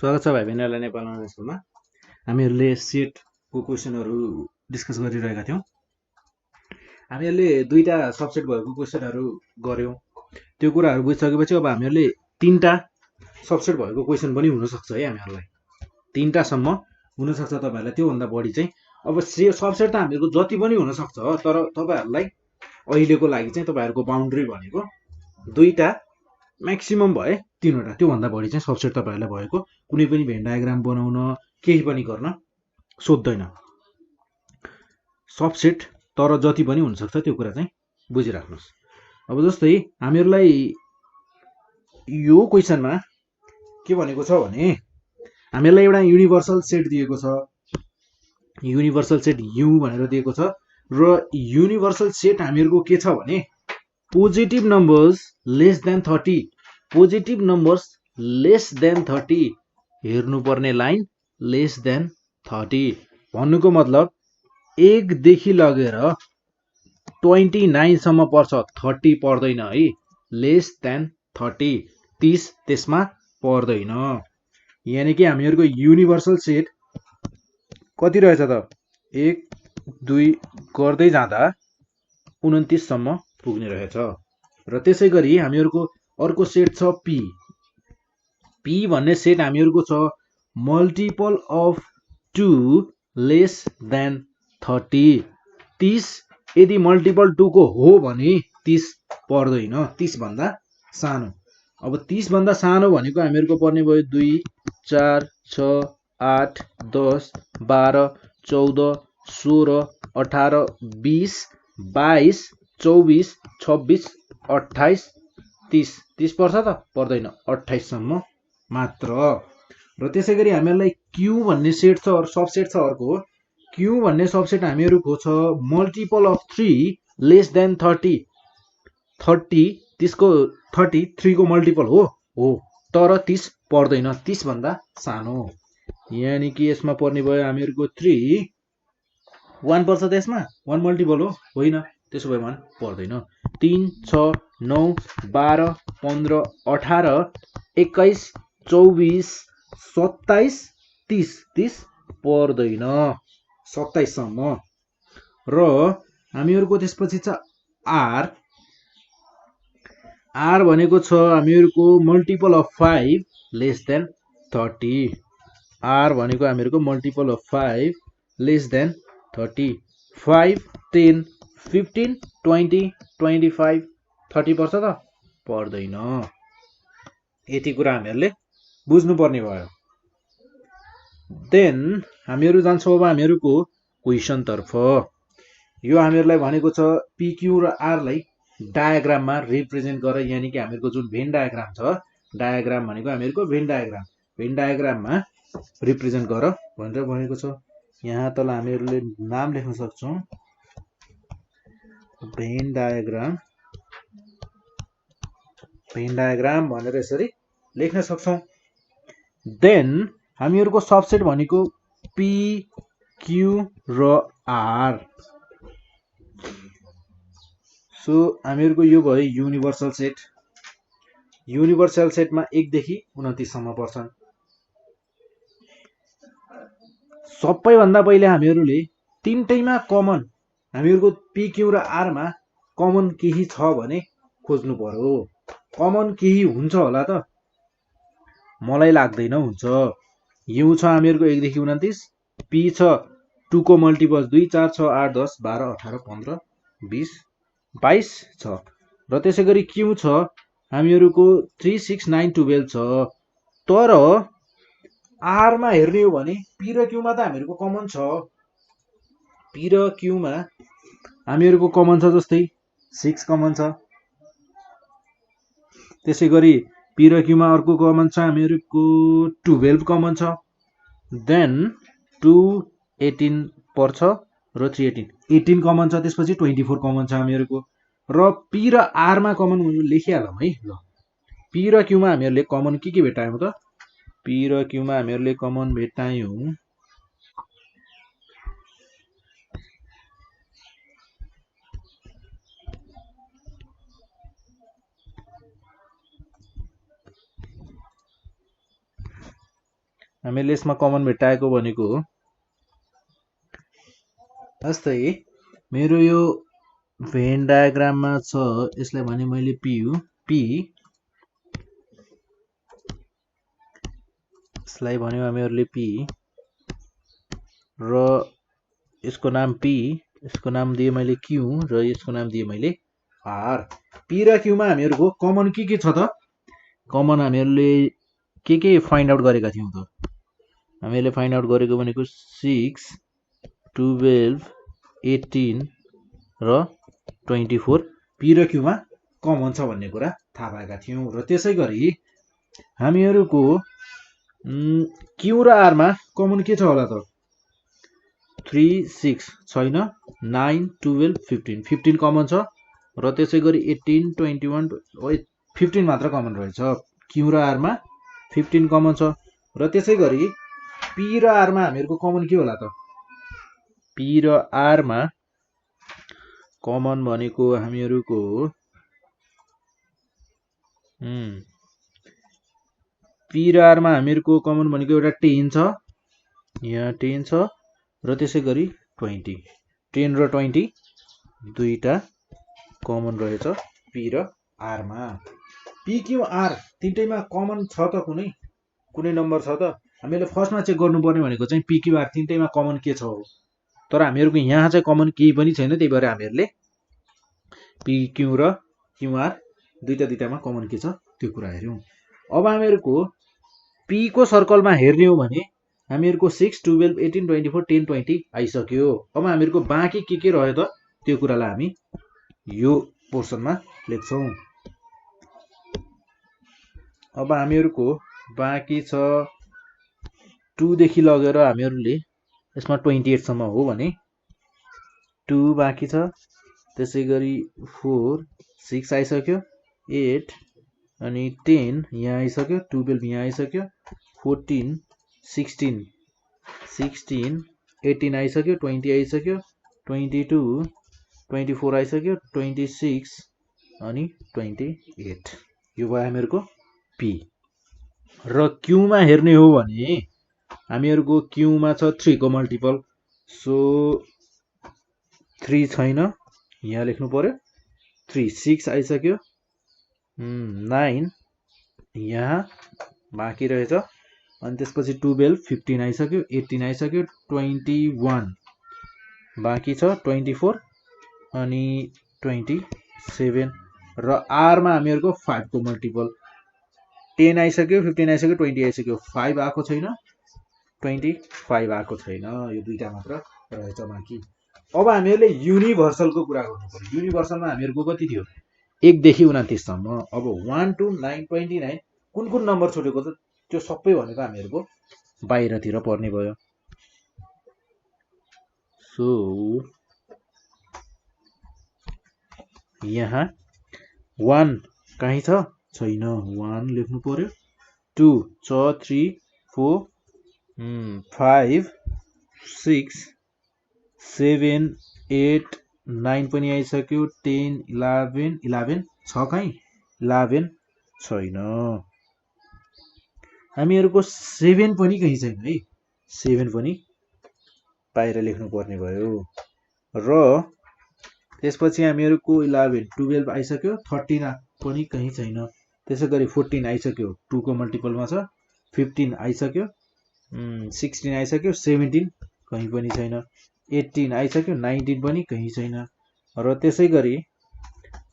स्वागत छ भाइ बहिनीहरूलाई नेपाल अनलाइन स्कुलमा। हामीहरूले सेटको क्वेसनहरू डिस्कस गरिरहेका थियौँ। हामीहरूले दुईटा सबसेट भएको क्वेसनहरू गऱ्यौँ। त्यो कुराहरू बुझिसकेपछि अब हामीहरूले तीनटा सबसेट भएको क्वेसन पनि हुनसक्छ है। हामीहरूलाई तीनटासम्म हुनसक्छ, तपाईँहरूलाई त्योभन्दा बढी चाहिँ अब सबसेट त हामीहरूको जति पनि हुनसक्छ, तर तपाईँहरूलाई अहिलेको लागि चाहिँ तपाईँहरूको बााउन्ड्री भनेको दुईटा, म्याक्सिमम भए तीनवटा, त्योभन्दा बढी चाहिँ सबसेट तपाईँहरूलाई भएको कुनै पनि भेन डायग्राम बनाउन केही पनि गर्न सोध्दैन। सबसेट तर जति पनि हुनसक्छ त्यो कुरा चाहिँ बुझिराख्नुहोस्। अब जस्तै हामीहरूलाई यो क्वेसनमा के भनेको छ भने हामीहरूलाई एउटा युनिभर्सल सेट दिएको छ, युनिभर्सल सेट यु भनेर दिएको छ र युनिभर्सल सेट हामीहरूको के छ भने positive numbers lace than 30, positive numbers lace than 30, हेर्नुपर्ने लाइन लेस देन 30 भन्नुको मतलब 1 देखि लगेर 29 सम्म पर्छ, 30 पर्दैन है। लेस देन 30, 30 त्यसमा पर्दैन। यानि कि हामीहरूको युनिभर्सल सेट कति रहेछ त 1 2 गर्दै जाँदा 29 सम्म पुग्ने रहेछ। र त्यसै गरी हामीहरूको अर्को सेट छ पी। पी भन्ने सेट हामीहरूको छ मल्टिपल अफ 2 लेस देन 30, 30 यदि मल्टिपल 2 को हो भने 30 पर्दैन, 30 भन्दा सानो। अब 30 भन्दा सानो भनेको हामीहरूको पर्ने भयो 2 4 6 8 10 12 14 16 18 20 22 24 26 28 30, 30 पर्छ त पर्दैन, 28 सम्म मात्र। र त्यसै गरी हामीहरूलाई क्यू भन्ने सेट छ, सबसेट छ अर्को। क्यू भन्ने सबसेट हामीहरूको छ मल्टिपल अफ 3 लेस देन 30, 30 त्यसको 30 3 को मल्टिपल हो तर 30 पर्दैन, 30 भन्दा सानो। यानि कि यसमा पर्ने भयो हामीहरूको 3, 1 पर्छ त यसमा, 1 मल्टिपल हो होइन, त्यसो भए 1 पर्दैन। 3 6 9 12 15 18 21 24 27 30, 30 पर्दैन 27 सम्म। र हामीहरूको त्यसपछि छ आर। आर भनेको छ हामीहरूको multiple of 5 less than 30, R भनेको हामीहरूको मल्टिपल अफ 5 लेस देन 30, 5 10 15 20 25 30 पर्छ त पर्दैन। यति कुरा हामीहरूले बुझ्नुपर्ने भयो। देन हामीहरू जान्छौँ अब हामीहरूको क्वेसन तर्फ। यो हामीहरूलाई भनेको छ पिक्यू र आरलाई डायग्राममा रिप्रेजेन्ट गर, यानि कि हामीहरूको जुन भेन डायग्राम छ, डायग्राम भनेको हामीहरूको भेन डायग्राम, भेन डायग्राममा रिप्रेजेन्ट गर भनेर भनेको छ। यहाँ तल हामीहरूले नाम लेख्न सक्छौँ, भेन डायग्राम, भेन डायग्राम भनेर यसरी लेख्न सक्छौँ। देन हामीहरूको सबसेट भनेको पी क्यू र आर। सो हामीहरूको यो भयो युनिभर्सल सेट। युनिभर्सल सेटमा 1 देखि 29 सम्म पर्छन्। सबैभन्दा पहिले हामीहरूले तीनटैमा कमन, हामीहरूको पिक्यू र आरमा कमन केही छ भने खोज्नु पर्यो। कमन केही हुन्छ होला त? मलाई लाग्दैन हुन्छ। यु छ हामीहरूको 1 देखि 29, पी छ 2 को मल्टिपल 2 4 6 8 10 12 18 15 20 22 छ। र त्यसै गरी क्यू छ हामीहरूको 3 6 9 12 छ। तर आरमा हेर्ने हो भने पी र क्यूमा त हामीहरूको कमन छ। पी र क्यूमा हामीहरूको कमन छ, जस्तै 6 कमन छ। त्यसै गरी पी र क्यूमा अर्को कमन छ हामीहरूको 12 कमन छ। देन 2 18 पर्छ र 3 18 कमन छ। त्यसपछि 24 कमन छ हामीहरूको। र पी र आरमा कमन लेखिहालौँ है। ल पी र क्यूमा हामीहरूले कमन के भेटायौँ त? पी र क्यूमा हामीहरूले कमन भेटायौँ हामीले यसमा कमन भेट्टाएको भनेको जस्तै मेरो यो भेन डायग्राममा छ, यसलाई भने मैले पी हो, पी यसलाई भन्यो हामीहरूले पी र यसको नाम पी, यसको नाम दिए मैले क्यू र यसको नाम दिए मैले आर। पी र क्यूमा हामीहरूको कमन के छ त? कमन हामीहरूले के फाइन्ड आउट गरेका थियौँ त? हामीले फाइन्ड आउट गरेको भनेको 6, 12, 18 र 24 पी र क्यूमा कमन छ भन्ने कुरा थाहा पाएका थियौँ। र त्यसै गरी हामीहरूको क्यू र आरमा कमन के छ होला त? 3, 6 छैन, 9, 12, 15 15 कमन छ र त्यसै गरी 18, 21, 15 मात्र कमन रहेछ। क्यू र आरमा 15 कमन छ र त्यसै गरी पी र आरमा हामीहरूको कमन के होला त? पी र आरमा कमन भनेको हामीहरूको पी र आरमा हामीहरूको कमन भनेको एउटा 10 छ, यहाँ 10 छ र त्यसै गरी 20, 10 र 20 दुईटा कमन रहेछ पी र आरमा। पी क्यू आर तिनटैमा कमन छ त कुनै नम्बर छ त? हामीले फर्स्टमा चेक गर्नुपर्ने भनेको चाहिँ पी क्यू आर तिनटैमा कमन के छ हो। तर हामीहरूको यहाँ चाहिँ कमन केही पनि छैन, त्यही भएर हामीहरूले पी क्यू र क्यू आर दुईटामा कमन के छ त्यो कुरा हेऱ्यौँ। अब हामीहरूको पी को सर्कलमा हेर्ने हो भने हामीहरूको 6, 12, 18, 24, 10, 20 आइसक्यो। अब हामीहरूको बाँकी के रह्यो त त्यो कुरालाई हामी यो पोर्सनमा लेख्छौँ। अब हामीहरूको बाँकी छ 2 देखि लगेर हामीहरूले यसमा 28 सम्म हो भने 2 बाँकी छ, त्यसै गरी 4, 6 आइसक्यो, 8 अनि 10 यहाँ आइसक्यो, 12 यहाँ आइसक्यो, 14, 16, 18 आइसक्यो, 20 आइसक्यो, 22, 24 आइसक्यो, 26 अनि 28 यो भयो हामीहरूको पी। र क्यूमा हेर्ने हो भने हामीहरूको क्यूमा छ 3 को मल्टिपल, सो 3 छैन, यहाँ लेख्नु पर्यो 3, 6 आइसक्यो, 9 यहाँ बाँकी रहेछ, अनि त्यसपछि 12, 15 आइसक्यो, 18 आइसक्यो, 21 बाँकी छ, 24 अनि 27 र आरमा हामीहरूको 5 को मल्टिपल 10 आइसक्यो, 15 आइसक्यो, 20 आइसक्यो, 5 आएको छैन, 25 आएको छैन, यो दुईटा मात्र रहेछ बाँकी। अब हामीहरूले युनिभर्सलको कुरा गर्नु पर्यो। युनिभर्सलमा हामीहरूको कति थियो? 1 देखि 29 सम्म। अब 1 to 9, 29 कुन नम्बर छुटेको त त्यो सबै भनेको हामीहरूको बाहिरतिर पर्ने भयो। सो यहाँ 1 कहीँ छ? छैन, 1 लेख्नु पर्यो, 2 छ, 3, 4, 5, 6, 7, 8, 9 पनि आइसक्यो, 10, 11 छ कहीँ? 11 छैन। हामीहरूको 7 पनि कहीँ छैन है, 7 पनि बाहिर लेख्नु पर्ने भयो। र त्यसपछि हामीहरूको 11, 12 आइसक्यो, 13 पनि कहीँ छैन, त्यसै गरी 14 आइसक्यो, 2 को मल्टिपलमा छ, 15 आइसक्यो, 16 आइसक्यो, 17 कहीँ पनि छैन, 18 आइसक्यो, 19 पनि कहीँ छैन, र त्यसै गरी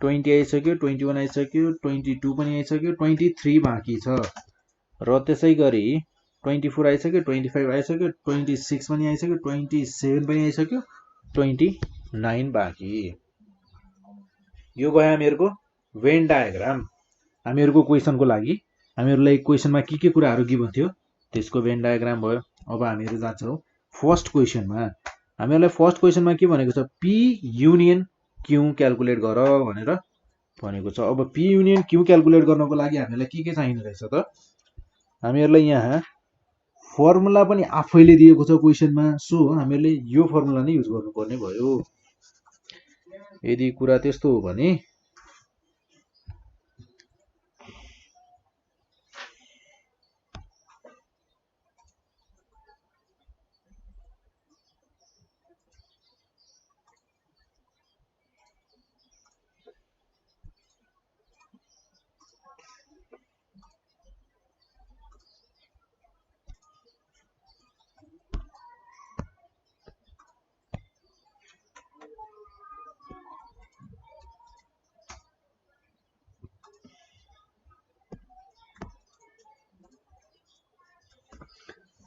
20 आइसक्यो, 21 आइसक्यो, 22 पनि आइसक्यो, 23 बाँकी छ, र त्यसै गरी 24 आइसक्यो, 25 आइसक्यो, 26 पनि आइसक्यो, 27 पनि आइसक्यो, 29 बाँकी। यो भयो हामीहरूको भेन डायग्राम। हामीहरूको क्वेसनको लागि हामीहरूलाई क्वेसनमा के कुराहरू गिभन थियो त्यसको भेन डायग्राम भयो। अब हामीहरू जान्छौँ फर्स्ट क्वेसनमा। हामीहरूलाई फर्स्ट क्वेसनमा के भनेको छ? पी युनियन क्यू क्यालकुलेट गर भनेर भनेको छ। अब पी युनियन क्यू क्यालकुलेट गर्नको लागि हामीलाई के चाहिने रहेछ त? हामीहरूलाई यहाँ फर्मुला पनि आफैले दिएको छ क्वेसनमा, सो हामीहरूले यो फर्मुला नै युज गर्नुपर्ने भयो। यदि कुरा त्यस्तो हो भने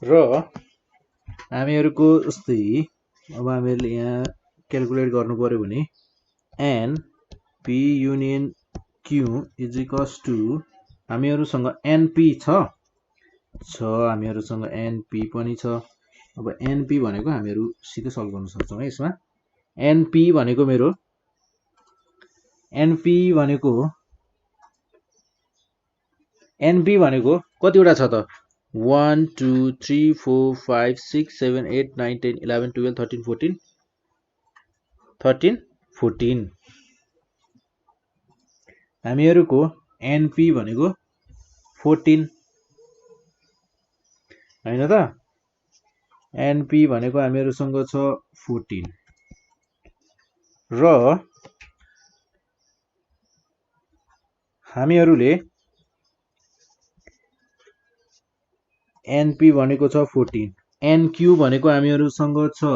र हामीहरूको जस्तै अब हामीहरूले यहाँ क्याल्कुलेट गर्नु पर्यो भने n P union Q is equals to हामीहरूसँग एनपी छ हामीहरूसँग एनपी पनि छ। अब एनपी भनेको हामीहरू सिधै सल्भ गर्न सक्छौँ है यसमा। एनपी भनेको मेरो एनपी भनेको कतिवटा छ त 1 2 3 4 5 6 7 8 9 10 11 12 13 14 हामीहरूको एनपी भनेको 14 हैन त। एनपी भनेको हामीहरूसँग छ 14 र हामीहरूले एनपी भनेको छ 14 एनक्यू भनेको हामीहरूसँग छ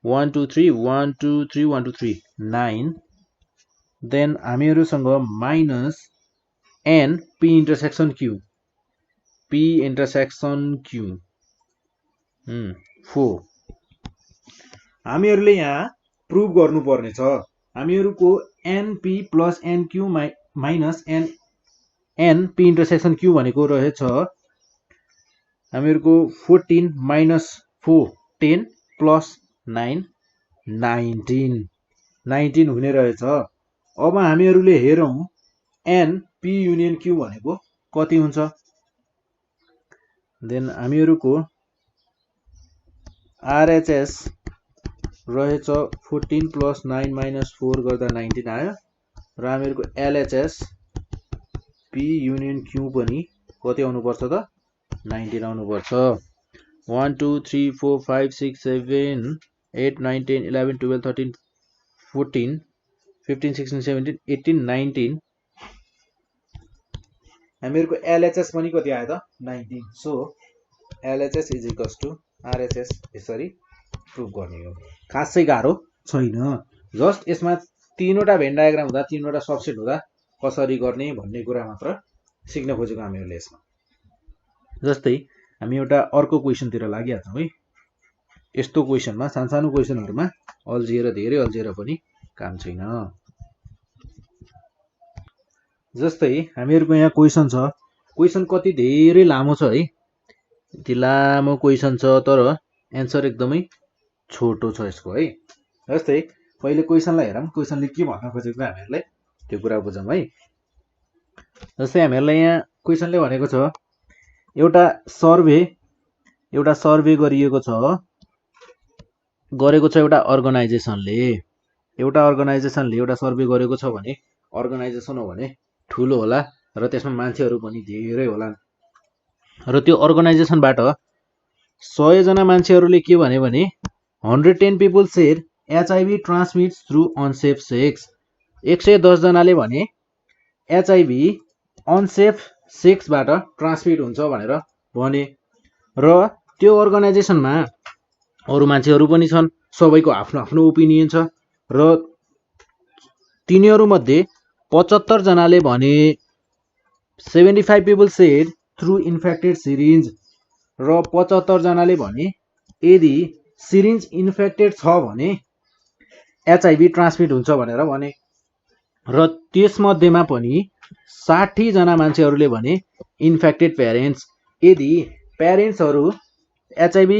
1 2 3 1 2 3 1 2 3 9 देन हामीहरूसँग minus n P intersection Q 4 हामीहरूले यहाँ प्रुभ गर्नुपर्ने छ हामीहरूको n P plus n Q minus n P intersection Q भनेको रहेछ हामीहरूको 14 माइनस 4 10 प्लस 9 19 हुने रहेछ। अब हामीहरूले हेरौँ एन पी युनियन क्यू भनेको कति हुन्छ। देन हामीहरूको आरएचएस रहेछ 14 प्लस 9 माइनस 4 गर्दा 19 आयो र हामीहरूको एलएचएस पी युनियन क्यू पनि कति आउनुपर्छ त 19 आउनुपर्छ। 1 2 3 4 5 6 7 8 9 10 11 12 13 14 15 16 17 18 19 हामीहरूको एलएचएस पनि कति आयो त 19। So LHS is equals to RHS यसरी प्रुभ गर्ने हो। खासै गाह्रो छैन, जस्ट यसमा तीनवटा भेन डायग्राम हुँदा तीनवटा सबसेट हुँदा कसरी गर्ने भन्ने कुरा मात्र सिक्न खोजेको हामीहरूले यसमा। जस्तै हामी एउटा अर्को क्वेसनतिर लागिहाल्छौँ है। यस्तो क्वेसनमा सानो क्वेसनहरुमा अल्झिएर धेरै अल्झिएर पनि काम छैन। जस्तै हामीहरुको यहाँ क्वेसन छ, क्वेसन कति धेरै लामो छ है, यति लामो क्वेसन छ तर एन्सर एकदमै छोटो छ यसको है। जस्तै पहिले क्वेसनलाई हेरौँ, क्वेसनले के भन्न खोजेको हामीहरुलाई त्यो कुरा बुझौँ है। जस्तै हामीहरुलाई यहाँ क्वेसनले भनेको छ एउटा सर्वे गरिएको छ एउटा अर्गनाइजेसनले एउटा सर्वे गरेको छ भने अर्गनाइजेसन हो भने ठुलो होला र त्यसमा मान्छेहरु पनि धेरै होला र त्यो अर्गनाइजेसनबाट 100 जना मान्छेहरुले के भने 110 people said HIV transmits through unsafe sex। 110 जनाले भने HIV अनसेफ सेक्सबाट ट्रान्समिट हुन्छ भनेर भने र त्यो अर्गनाइजेसनमा अरु मान्छेहरु पनि छन्, सबैको आफ्नो आफ्नो ओपिनियन छ र तिनीहरु मध्ये 75 जनाले भने 75 people said through infected syringe र 75 जनाले भने यदि सिरिन्ज इन्फेक्टेड छ भने HIV ट्रान्समिट हुन्छ भनेर भने र त्यसमध्येमा पनि 60 जना मान्छेहरुले भने इन्फेक्टेड प्यारेन्ट्स, यदि प्यारेन्ट्सहरु HIV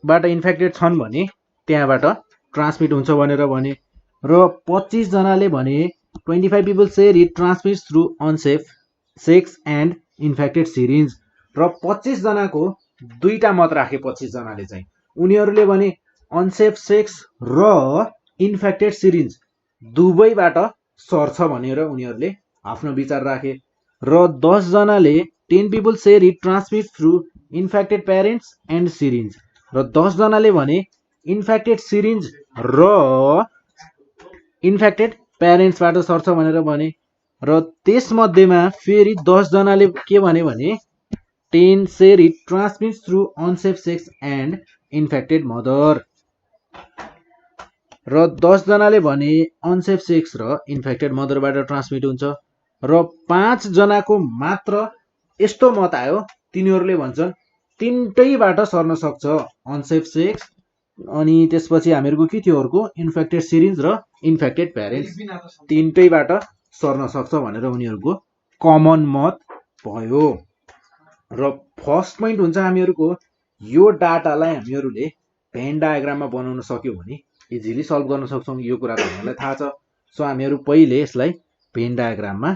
बाट इन्फेक्टेड छन् भने त्यहाँबाट ट्रान्समिट हुन्छ भनेर भने र 25 जनाले भने 25 people said it transmits through unsafe sex and infected syringe र 25 जनाको दुईटा मत राखे। 25 जनाले चाहिँ उनीहरुले भने अनसेफ सेक्स र इन्फेक्टेड सिरिन्ज दुवैबाट सर्छ भनेर उनीहरुले आफ्नो विचार राखे र 10 जनाले 10 people said it transmits through infected parents and syringe र 10 जनाले भने इन्फेक्टेड सिरिन्ज र इन्फेक्टेड प्यारेन्ट्सबाट सर्छ भनेर भने र त्यसमध्येमा फेरि 10 जनाले के भने 10 said it transmits through unsafe sex and infected mother र 10 जनाले भने अनसेफ सेक्स र इन्फेक्टेड मदरबाट ट्रान्समिट हुन्छ र 5 जनाको मात्र यस्तो मत आयो, तिनीहरुले भन्छन् तीनटैबाट सर्न सक्छ अनसेफ सेक्स। अनि त्यसपछि हामीहरूको के थियो अर्को इन्फेक्टेड सिरिन्ज र इन्फेक्टेड प्यारेन्ट्स तीनटैबाट सर्न सक्छ भनेर उनीहरूको कमन मत भयो। र फर्स्ट पोइन्ट हुन्छ हामीहरूको यो डाटालाई हामीहरूले भेन डायग्राममा बनाउन सक्यो भने इजिली सल्भ गर्न सक्छौँ। यो कुरा त हामीलाई थाहा छ। सो हामीहरू पहिले यसलाई भेन डायग्राममा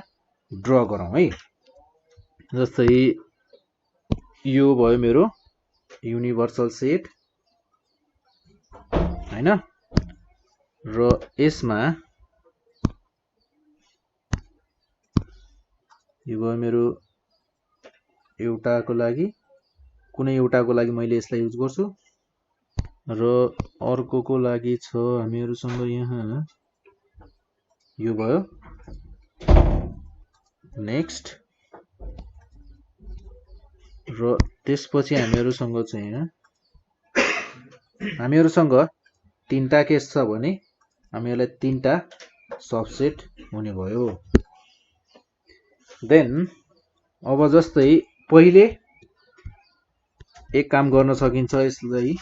ड्र गरौँ है। जस्तै यो भयो मेरो युनिभर्सल सेट हैन, र यसमा यो भयो मेरो एउटाको लागि, कुनै एउटाको लागि मैले यसलाई युज गर्छु, र अर्कोको लागि छ हामीहरूसँग यहाँ यो भयो। नेक्स्ट, र त्यसपछि हामीहरूसँग चाहिँ हामीहरूसँग तीनटा केस छ भने हामीहरूलाई तीनटा सबसेट हुने भयो। देन अब जस्तै पहिले एक काम गर्न सकिन्छ यसलाई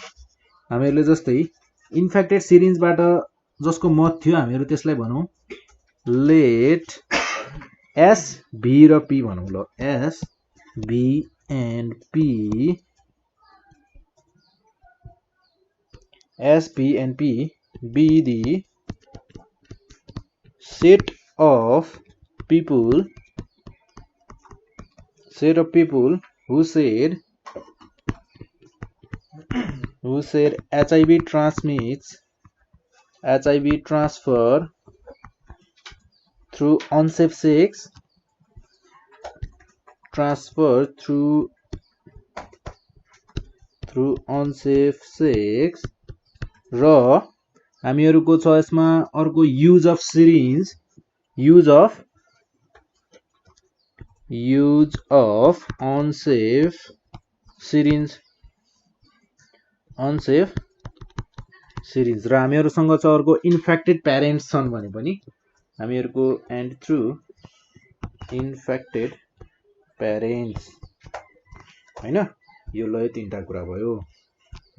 हामीहरूले जस्तै इन्फेक्टेड सिरिन्जबाट जसको मत थियो हामीहरू त्यसलाई भनौँ लेट एस भी र पी भनौँ ल। S B and P, S, P and P be the set of people who said HIV transfer through unsafe sex, through unsafe sex, र हामीहरूको छ यसमा अर्को use of syringe, use of unsafe syringe, र हामीहरूसँग छ अर्को इन्फेक्टेड प्यारेन्ट्स छन् भने पनि हामीहरूको एन्ड थ्रु इन्फेक्टेड प्यारेन्ट्स हैन। यो ल तीनटा कुरा भयो।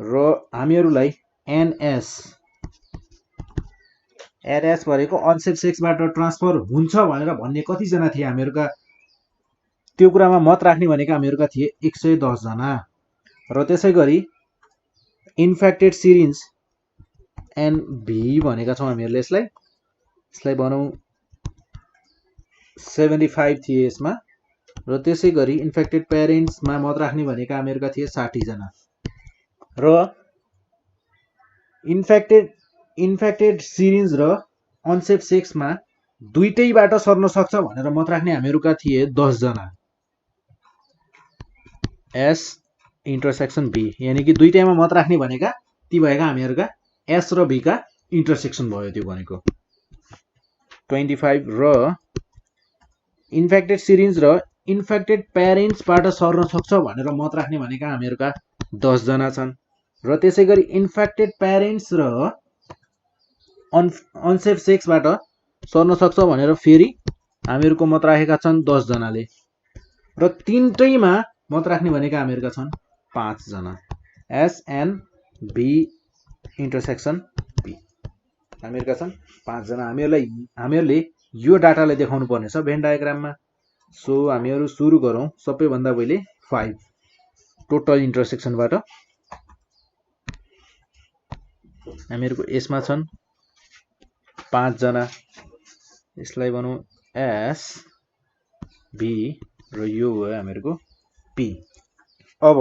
र हामीहरूलाई एनएस भनेको अनसेफ सेक्सबाट ट्रान्सफर हुन्छ भनेर भन्ने कतिजना थिए हामीहरूका, त्यो कुरामा मत राख्ने भनेका हामीहरूका थिए 110 जना। र त्यसै गरी इन्फेक्टेड सिरिन्ज एनभी भनेका छौँ हामीहरूले यसलाई भनौँ 75 थिए यसमा। र त्यसै गरी इन्फेक्टेड प्यारेन्ट्समा मत राख्ने भनेका हामीहरूका थिए 60 जना। र इन्फेक्टेड सिरिन्ज र अनसेफ सेक्समा दुईटैबाट सर्न सक्छ भनेर मत राख्ने हामीहरूका थिए 10 जना। एस इन्टरसेक्सन बी, यानि कि दुईटैमा मत राख्ने भनेका ती भएका हामीहरूका एस र बी का इन्टरसेक्सन भयो त्यो भनेको 25। र इन्फेक्टेड सिरिन्ज र इन्फेक्टेड प्यारेन्ट्सबाट सर्न सक्छ भनेर मत राख्ने भनेका हामीहरूका 10 जना छन्। र त्यसै गरी इन्फेक्टेड प्यारेन्ट्स र अनसेफ सेक्सबाट सर्न सक्छ भनेर फेरि हामीहरूको मत राखेका छन् 10 जनाले। र तीनटैमा मत राख्ने भनेका हामीहरूका छन् 5 जना। S N B intersection B हामीहरूका छन् 5 जना। हामीहरूले यो डाटालाई देखाउनु पर्नेछ भेन डायग्राममा। सो हामीहरू सुरु गरौँ सबैभन्दा पहिले 5 टोटल इन्टरसेक्सनबाट। हामीहरूको यसमा छन् 5 जना, यसलाई भनौँ एस बी र यो हो हामीहरूको पी। अब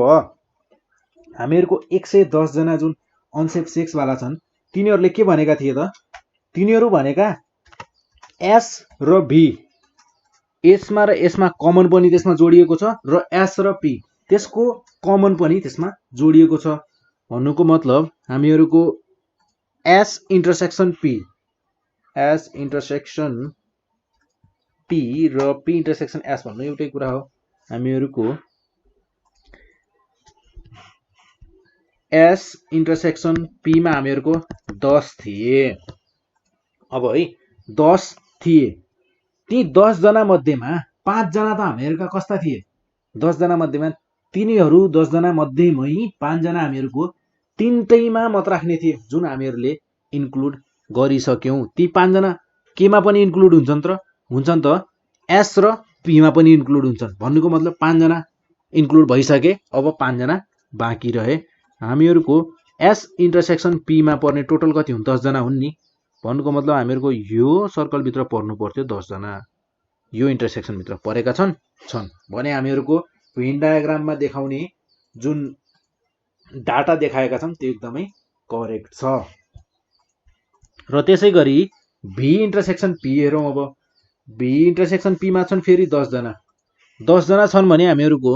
हामीहरूको 110 जना जुन अनसेफ सेक्स वाला छन् तिनीहरूले के भनेका थिए त? तिनीहरू भनेका एस र भी यसमा र यसमा कमन पनि त्यसमा जोडिएको छ र एस र पी त्यसको कमन पनि त्यसमा जोडिएको छ। भन्नुको मतलब हामीहरूको एस इन्टरसेक्सन पी र पी इन्टरसेक्सन एस भन्नु एउटै कुरा हो। हामीहरूको एस इन्टरसेक्सन पी मा हामीहरूको 10 थिए। अब है 10 थिए, ती 10 जना मध्येमा 5 जना त हामीहरूका कस्ता थिए? 10 जना मध्येमा तिनीहरू 10 जना मध्येमै 5 जना हामीहरूको तीनटैमा मत राख्ने थिए जुन हामीहरूले इन्क्लुड गरिसक्यौं। ती 5 जना केमा पनि इन्क्लुड हुन्छन् त एस र पीमा पनि इन्क्लुड हुन्छन्। भन्नुको मतलब 5 जना इन्क्लुड भइसके, अब 5 जना बाँकी रहे। हामीहरूको एस इन्टरसेक्सन पीमा पर्ने टोटल कति हुन्? 10 जना हुन् नि। भन्नुको मतलब हामीहरूको यो सर्कलभित्र पर्नु पर्थ्यो 10 जना। यो इन्टरसेक्सनभित्र परेका छन् भने हामीहरूको भेन डायग्राममा देखाउने जुन डाटा देखाएका छन् त्यो एकदमै करेक्ट छ। र त्यसै गरी भी इन्टरसेक्सन पी हेरौँ। अब भी इन्टरसेक्सन पीमा छन् फेरि 10 जना। 10 जना छन् भने हामीहरूको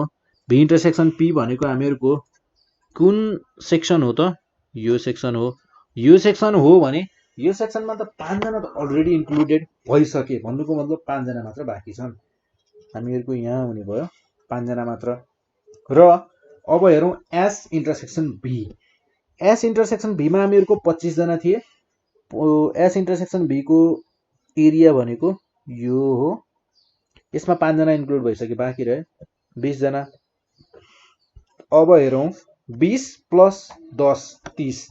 भी इन्टरसेक्सन पी भनेको हामीहरूको कुन सेक्सन हो त? यो सेक्सन हो। यो सेक्सन हो भने यो सेक्सनमा त 5 जना त अलरेडी इन्क्लुडेड भइसके। भन्नुको मतलब 5 जना मात्र बाँकी छन्। हामीहरूको यहाँ हुने भयो 5 जना मात्र। र अब हेरौँ S intersection V. S intersection Bhima हामीहरूको 25 जना थिए। एस इन्टरसेक्सन भी को एरिया भनेको यो हो। यसमा 5 जना इन्क्लुड भइसके, बाँकी रहे 20 जना। अब हेरौँ 20 प्लस 10 30।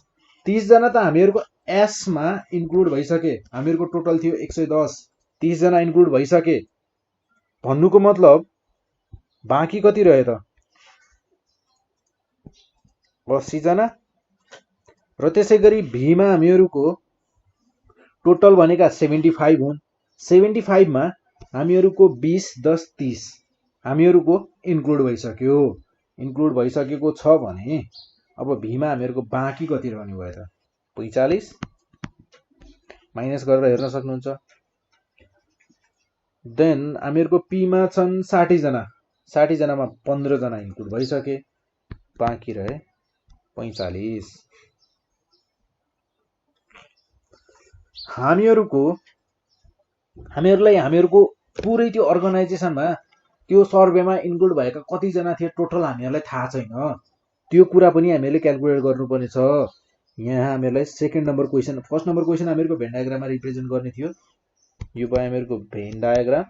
30 जना त हामीहरूको एसमा इन्क्लुड भइसके। हामीहरूको टोटल थियो 110। 30 जना इन्क्लुड भइसके। भन्नुको मतलब बाँकी कति रहे त? 80 जना। र त्यसै गरी भीमा हामीहरूको टोटल भनेका 75 हुन्। 75 मा हामीहरूको 20 10 30 हामीहरूको इन्क्लुड भइसक्यो। इन्क्लुड भइसकेको छ भने अब भीमा हामीहरूको बाँकी कति रहने भयो त? 45 माइनस गरेर हेर्न सक्नुहुन्छ। देन हामीहरूको पीमा छन् 60 जना। 60 जनामा 15 जना इन्क्लुड भइसके, बाँकी रहे 45। हामीहरूलाई हामीहरूको पुरै त्यो अर्गनाइजेसनमा त्यो सर्वेमा इन्क्लुड भएका कतिजना थिए टोटल हामीहरूलाई थाहा छैन। त्यो कुरा पनि हामीहरूले क्यालकुलेट गर्नुपर्ने छ। यहाँ हामीहरूलाई second number question, first number question हामीहरूको भेन डायग्राममा रिप्रेजेन्ट गर्ने थियो। यो भयो हामीहरूको भेन डायग्राम।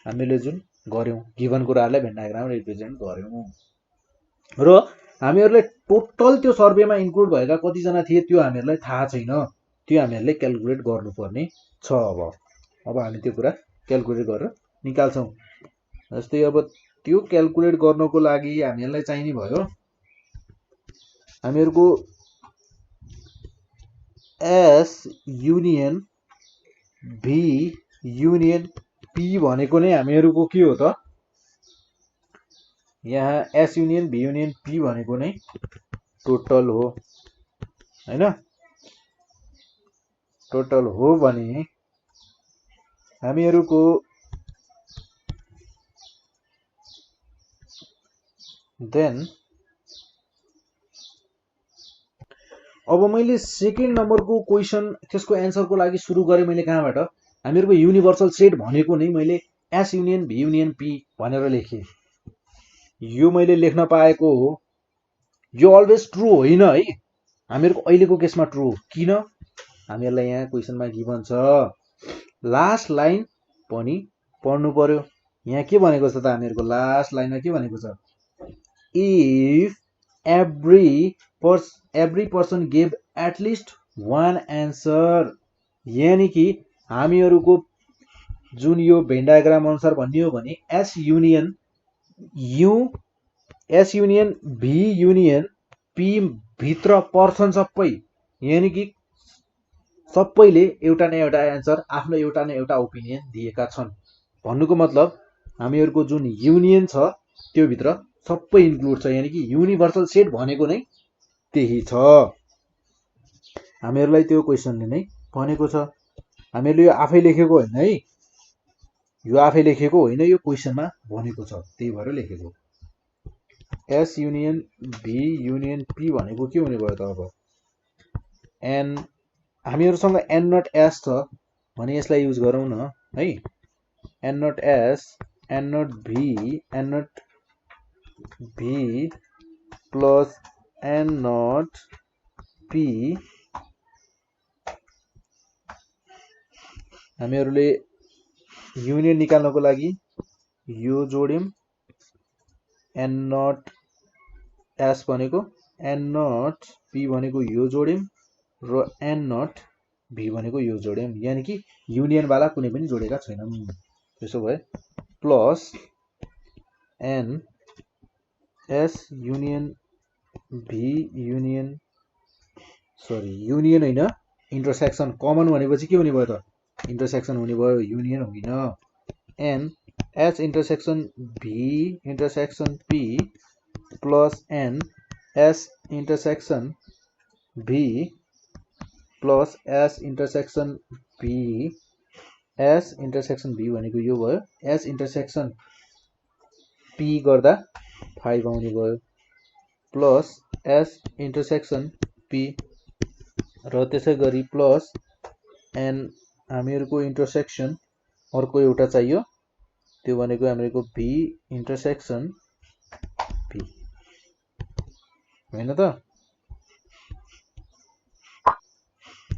हामीले जुन गर्यौँ गिभन कुराहरूलाई भेन डायग्राममा रिप्रेजेन्ट गर्यौँ। र हामीहरूले टोटल त्यो सर्वेमा इन्क्लुड भएका कतिजना थिए त्यो हामीहरूलाई थाहा छैन। त्यो हामीहरूले क्यालकुलेट गर्नुपर्ने छ। अब हामी त्यो कुरा क्यालकुलेट गरेर निकाल्छौँ। जस्तै अब त्यो क्यालकुलेट गर्नको लागि हामीहरूलाई चाहिने भयो हामीहरूको S union B union P भनेको नै हामीहरूको के हो त? यहाँ S union B union P भनेको नै टोटल हो, हैन? टोटल हो भने हामीहरूको देन अब मैले सेकेन्ड नम्बरको क्वेसन त्यसको एन्सरको लागि सुरु गरेँ मैले कहाँबाट? हामीहरूको युनिभर्सल सेट भनेको नै मैले S union B union P भनेर लेखेँ। यो मैले लेख्न पाएको हो। यो अलवेज ट्रु होइन है। हामीहरूको अहिलेको केसमा ट्रु हो। किन? हामीहरूलाई यहाँ क्वेसनमा गिभन छ। लास्ट लाइन पनि पढ्नु पर्यो। यहाँ के भनेको छ त? हामीहरूको लास्ट लाइनमा के भनेको छ? If every person gave at least one answer, यानी कि हामीहरूको जुन यो भेन डायग्राम अनुसार भन्ने हो भने S union B union P भित्र पर्छन् सबै। यानी कि सबैले एउटा न एउटा एन्सर, आफ्नो एउटा न एउटा ओपिनियन दिएका छन्। भन्नुको मतलब हामीहरूको जुन युनियन छ त्यो भित्र सबै इन्क्लुड छ। यानी कि युनिभर्सल सेट भनेको नै त्यही छ। हामीहरूलाई त्यो क्वेसनले नै भनेको छ। हामीले यो आफै लेखेको होइन है। यो आफै लेखेको होइन, यो क्वेसनमा भनेको छ, त्यही भएर लेखेको। S union B union P भनेको के हुने भयो त? अब एन हामीहरूसँग एन नट एस छ भने यसलाई युज गरौँ न है। N naught S, n not B plus n naught P. हामीहरूले युनियन निकाल्नको लागि यो जोड्यौँ एन नट एस भनेको एन नट पी भनेको यो जोड्यौँ र एन नट भी भनेको यो जोड्यौँ, यानि कि युनियनवाला कुनै पनि जोडेका छैनौँ। त्यसो भए plus n S union B union union होइन इन्टरसेक्सन, कमन भनेपछि के हुने भयो त इन्टरसेक्सन हुने भयो, युनियन होइन। N S intersection V intersection P plus n S intersection V plus S intersection V, S intersection V भनेको यो भयो, एस इन्टरसेक्सन पी गर्दा 5 आउने भयो, प्लस एस इन्टरसेक्सन पी र त्यसै गरी प्लस एन हामीहरूको इन्टरसेक्सन अर्को एउटा चाहियो, त्यो भनेको हामीहरूको भी इन्टरसेक्सन भी होइन त।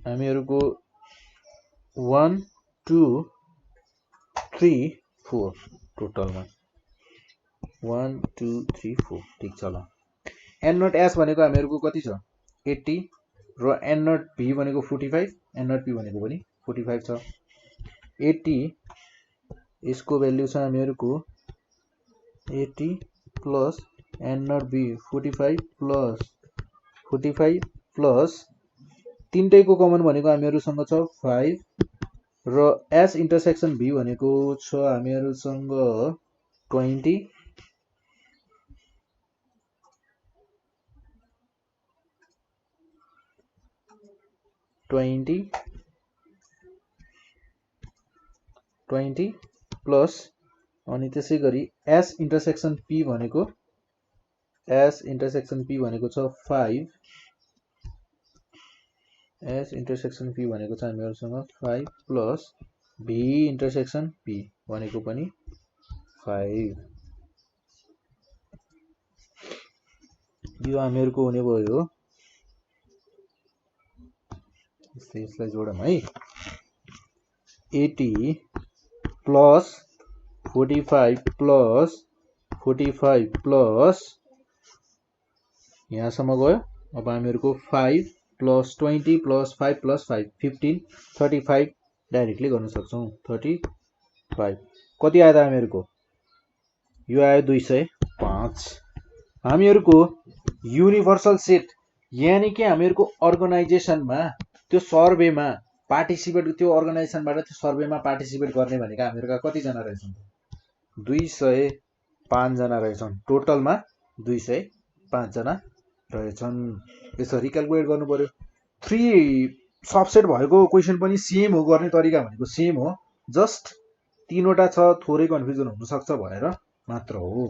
हामीहरूको 1 2 3 4 टोटलमा 1 2 3 4 ठिक छ ल। एन नट एस भनेको हामीहरूको कति छ 80 र एन नट भी भनेको 45, एन नट पी भनेको पनि 45 छ। 80 यसको भ्याल्यु छ हामीहरूको 80 plus n not V 45 plus तीनटैको कमन भनेको हामीहरूसँग छ 5 र एस इन्टरसेक्सन भी भनेको छ हामीहरूसँग 20 प्लस अनि त्यसै गरी एस इन्टरसेक्सन पी भनेको छ 5, एस इन्टरसेक्सन पी भनेको छ हामीहरूसँग 5 प्लस भी इन्टरसेक्सन पी भनेको पनि 5। यो हामीहरूको हुने भयो, यसलाई जोडौँ है, 80 प्लस 45 प्लस यहाँसम्म गयो। अब हामीहरूको 5 प्लस 20 प्लस 5 प्लस 5 15 35 डाइरेक्टली गर्न सक्छौँ। 35 कति आयो त हामीहरूको, यो आयो 205। हामीहरूको युनिभर्सल सेट यानि कि हामीहरूको अर्गनाइजेसनमा त्यो सर्वेमा पार्टिसिपेट, त्यो अर्गनाइजेसनबाट त्यो सर्वेमा पार्टिसिपेट गर्ने भनेको हामीहरूका कतिजना रहेछन् 205 जना रहेछन्, टोटलमा 205 जना रहेछन्। यसरी क्याल्कुलेट गर्नु पर्यो। 3 सबसेट भएको क्वेसन पनि सेम हो, गर्ने तरिका भनेको सेम हो, जस्ट 3वटा छ, थोरै कन्फ्युजन हुन सक्छ भनेर मात्र हो।